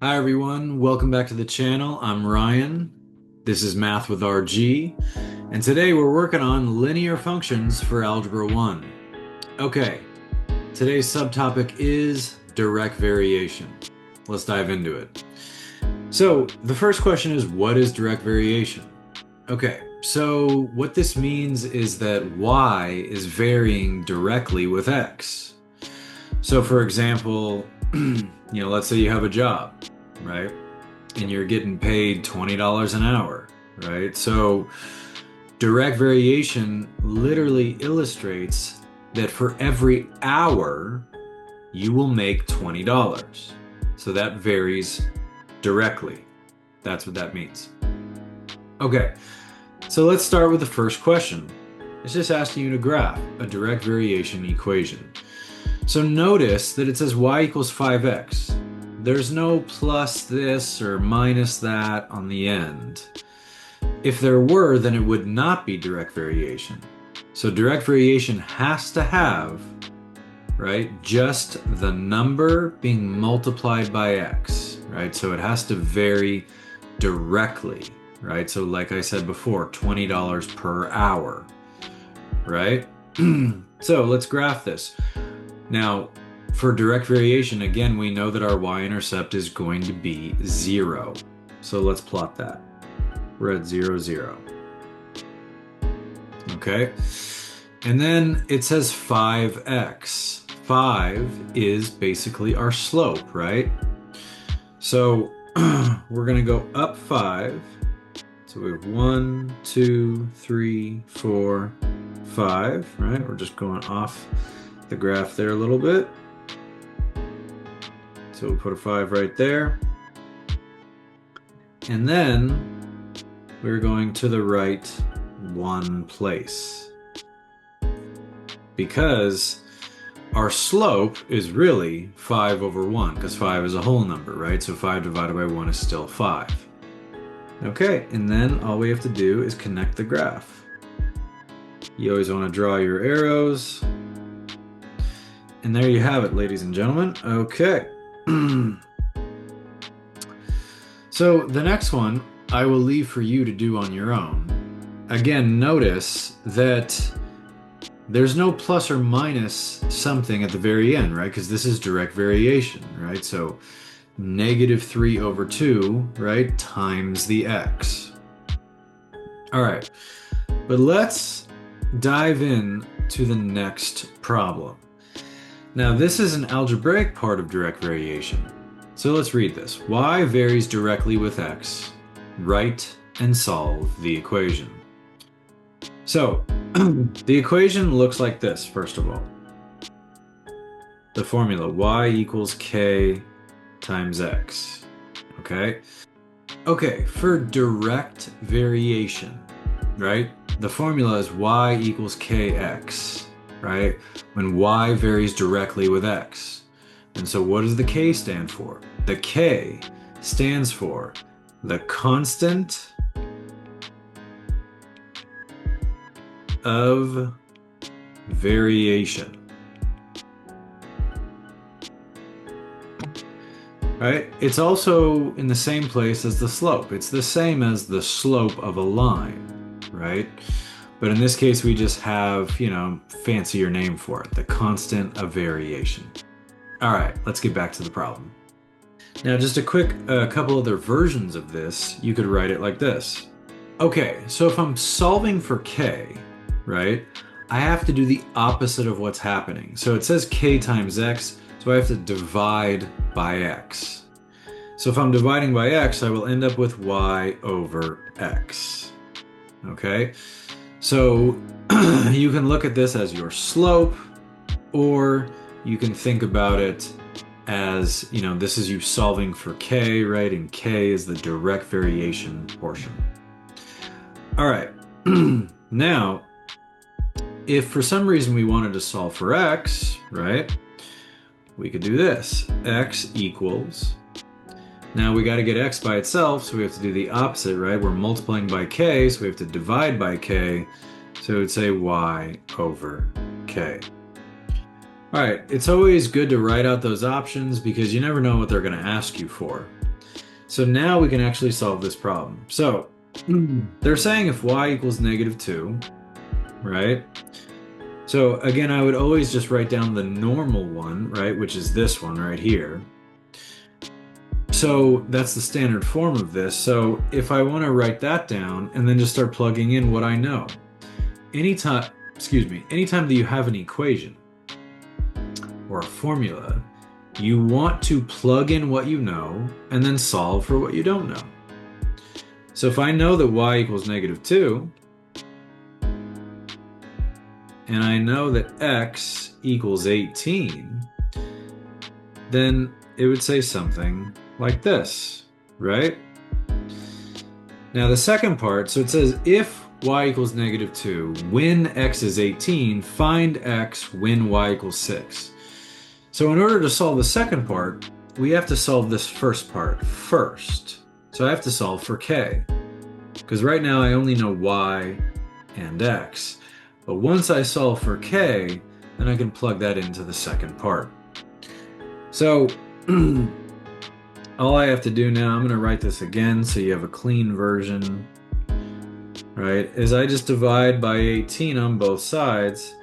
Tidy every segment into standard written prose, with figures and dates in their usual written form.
Hi everyone, welcome back to the channel. I'm Ryan. This is Math with RG, and today we're working on linear functions for Algebra 1. Okay, today's subtopic is direct variation. Let's dive into it. So, the first question is, what is direct variation? Okay, so what this means is that y is varying directly with x. So for example, let's say you have a job, right? And you're getting paid $20 an hour, right? So direct variation literally illustrates that for every hour, you will make $20. So that varies directly. That's what that means. Okay, so let's start with the first question. It's just asking you to graph a direct variation equation. So notice that it says y equals 5x. There's no plus this or minus that on the end. If there were, then it would not be direct variation. So direct variation has to have, right, just the number being multiplied by x, right? So it has to vary directly, right? So like I said before, $20 per hour, right? So let's graph this. Now, for direct variation, again, we know that our y-intercept is going to be 0. So let's plot that. We're at 0, 0. Okay. And then it says 5x. 5 is basically our slope, right? So we're going to go up 5. So we have 1, 2, 3, 4, 5, right? We're just going off the graph there a little bit. So we'll put a 5 right there. And then we're going to the right one place. Because our slope is really 5 over 1, because 5 is a whole number, right? So 5 divided by 1 is still 5. Okay, and then all we have to do is connect the graph. You always want to draw your arrows. And there you have it, ladies and gentlemen. Okay. So the next one I will leave for you to do on your own. Again, notice that there's no plus or minus something at the very end, right? Because this is direct variation, right? So negative 3 over 2, right, times the x. All right, but let's dive in to the next problem. Now, this is an algebraic part of direct variation. So let's read this. Y varies directly with x. Write and solve the equation. So, the equation looks like this, first of all. The formula, y equals k times x. Okay? Okay, for direct variation, right? The formula is y equals kx. Right? When y varies directly with x. And so what does the k stand for? The k stands for the constant of variation. Right? It's also in the same place as the slope. It's the same as the slope of a line, right? But in this case, we just have, fancier name for it, the constant of variation. All right, let's get back to the problem. Now, just a quick couple other versions of this, you could write it like this. Okay, so if I'm solving for k, right, I have to do the opposite of what's happening. So it says k times x, so I have to divide by x. So if I'm dividing by x, I will end up with y over x. Okay? So you can look at this as your slope, or you can think about it as, this is you solving for k, right? And k is the direct variation portion. All right. Now, if for some reason we wanted to solve for x, right, we could do this. X equals, now we got to get x by itself, so we have to do the opposite, right? We're multiplying by k, so we have to divide by k. So it would say y over k. All right, it's always good to write out those options because you never know what they're going to ask you for. So now we can actually solve this problem. So they're saying if y equals -2, right? So again, I would always just write down the normal one, right? Which is this one right here. So that's the standard form of this. So if I want to write that down and then just start plugging in what I know, anytime that you have an equation or a formula, you want to plug in what you know and then solve for what you don't know. So if I know that y equals -2, and I know that x equals 18, then it would say something like this, right? Now the second part, so it says if y equals -2, when x is 18, find x when y equals 6. So in order to solve the second part, we have to solve this first part first. So I have to solve for k, because right now I only know y and x. But once I solve for k, then I can plug that into the second part. So all I have to do now, I'm going to write this again so you have a clean version, right, is I just divide by 18 on both sides,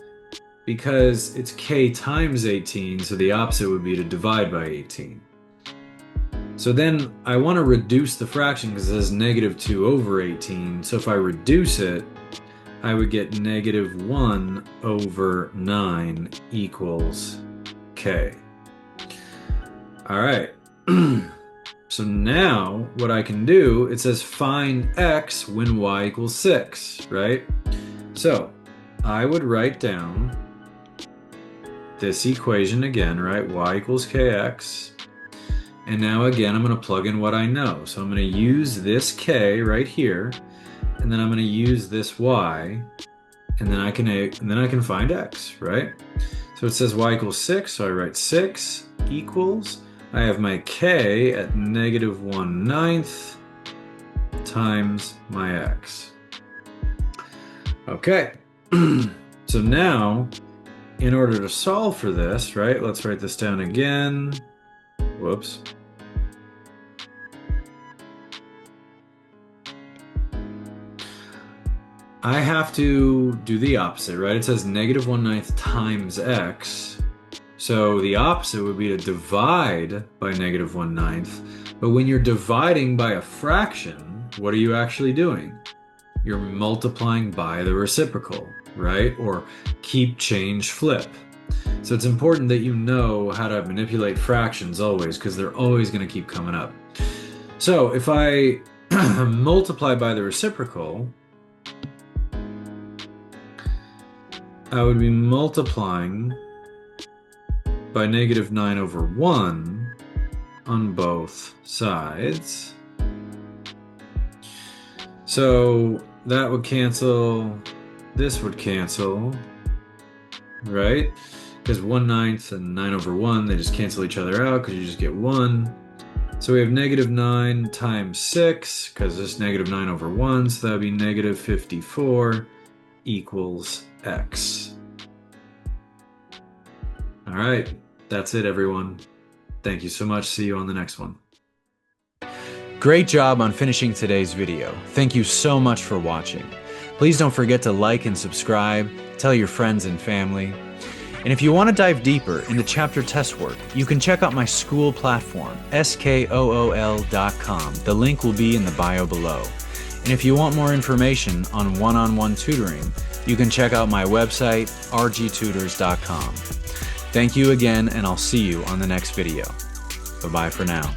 because it's k times 18, so the opposite would be to divide by 18. So then I want to reduce the fraction because it says -2 over 18, so if I reduce it, I would get -1 over 9 equals k. All right. So now what I can do, it says find x when y equals 6, right? So I would write down this equation again, right? Y equals kx. And now again, I'm going to plug in what I know. So I'm going to use this k right here, and then I'm going to use this y, and then I can find x, right? So it says y equals 6, so I write 6 equals, I have my k at -1/9 times my x. Okay, so now, in order to solve for this, right, let's write this down again. Whoops. I have to do the opposite, right? It says -1/9 times x. So the opposite would be to divide by -1/9. But when you're dividing by a fraction, what are you actually doing? You're multiplying by the reciprocal, right? Or keep, change, flip. So it's important that you know how to manipulate fractions always, because they're always going to keep coming up. So if I multiply by the reciprocal, I would be multiplying by -9 over 1 on both sides. So that would cancel, this would cancel, right? Because 1/9 and 9 over 1, they just cancel each other out because you just get 1. So we have -9 times 6, because this -9 over 1, so that would be -54 equals x. All right, that's it, everyone. Thank you so much. See you on the next one. Great job on finishing today's video. Thank you so much for watching. Please don't forget to like and subscribe, tell your friends and family. And if you want to dive deeper into chapter test work, you can check out my school platform, skool.com. The link will be in the bio below. And if you want more information on one-on-one tutoring, you can check out my website, rgtutors.com. Thank you again, and I'll see you on the next video. Bye-bye for now.